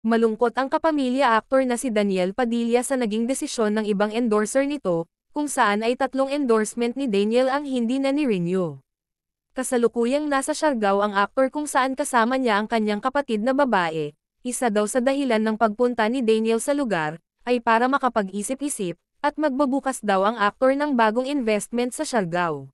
Malungkot ang kapamilya aktor na si Daniel Padilla sa naging desisyon ng ibang endorser nito, kung saan ay 3 endorsement ni Daniel ang hindi na ni-renew. Kasalukuyang nasa Siargao ang aktor kung saan kasama niya ang kanyang kapatid na babae. Isa daw sa dahilan ng pagpunta ni Daniel sa lugar, ay para makapag-isip-isip, at magbabukas daw ang aktor ng bagong investment sa Siargao.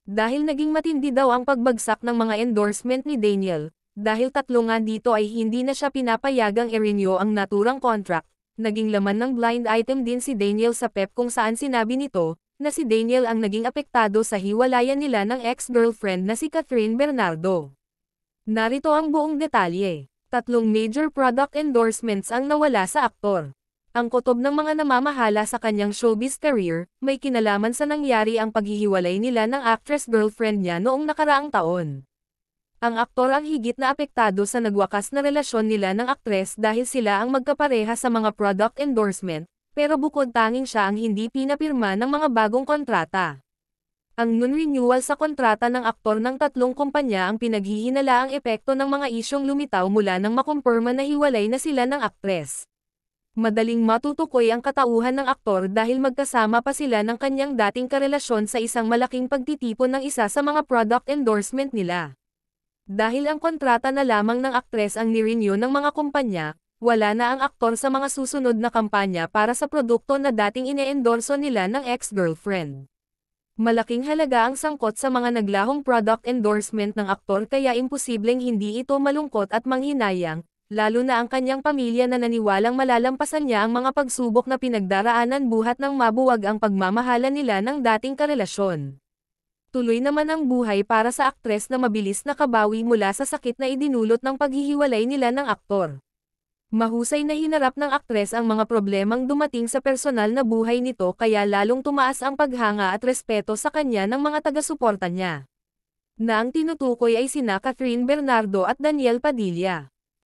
Dahil naging matindi daw ang pagbagsak ng mga endorsement ni Daniel, dahil 3 nga dito ay hindi na siya pinapayagang i-renew ang naturang contract, naging laman ng blind item din si Daniel sa PEP kung saan sinabi nito, na si Daniel ang naging apektado sa hiwalayan nila ng ex-girlfriend na si Catherine Bernardo. Narito ang buong detalye. 3 major product endorsements ang nawala sa aktor. Ang kutob ng mga namamahala sa kanyang showbiz career, may kinalaman sa nangyari ang paghihiwalay nila ng actress-girlfriend niya noong nakaraang taon. Ang aktor ang higit na apektado sa nagwakas na relasyon nila ng aktres dahil sila ang magkapareha sa mga product endorsement, pero bukod tanging siya ang hindi pinapirma ng mga bagong kontrata. Ang non-renewal sa kontrata ng aktor ng 3 kumpanya ang pinaghihinalaang epekto ng mga isyong lumitaw mula nang makumpirma na hiwalay na sila ng aktres. Madaling matutukoy ang katauhan ng aktor dahil magkasama pa sila ng kanyang dating karelasyon sa isang malaking pagtitipon ng isa sa mga product endorsement nila. Dahil ang kontrata na lamang ng aktres ang ni-renew ng mga kumpanya, wala na ang aktor sa mga susunod na kampanya para sa produkto na dating ine-endorso nila ng ex-girlfriend. Malaking halaga ang sangkot sa mga naglahong product endorsement ng aktor kaya imposibleng hindi ito malungkot at manghinayang, lalo na ang kanyang pamilya na naniwalang malalampasan niya ang mga pagsubok na pinagdaraanan buhat ng mabuwag ang pagmamahala nila ng dating karelasyon. Tuloy naman ang buhay para sa aktres na mabilis nakabawi mula sa sakit na idinulot ng paghihiwalay nila ng aktor. Mahusay na hinarap ng aktres ang mga problemang dumating sa personal na buhay nito kaya lalong tumaas ang paghanga at respeto sa kanya ng mga taga-suporta niya. Na ang tinutukoy ay sina Catherine Bernardo at Daniel Padilla.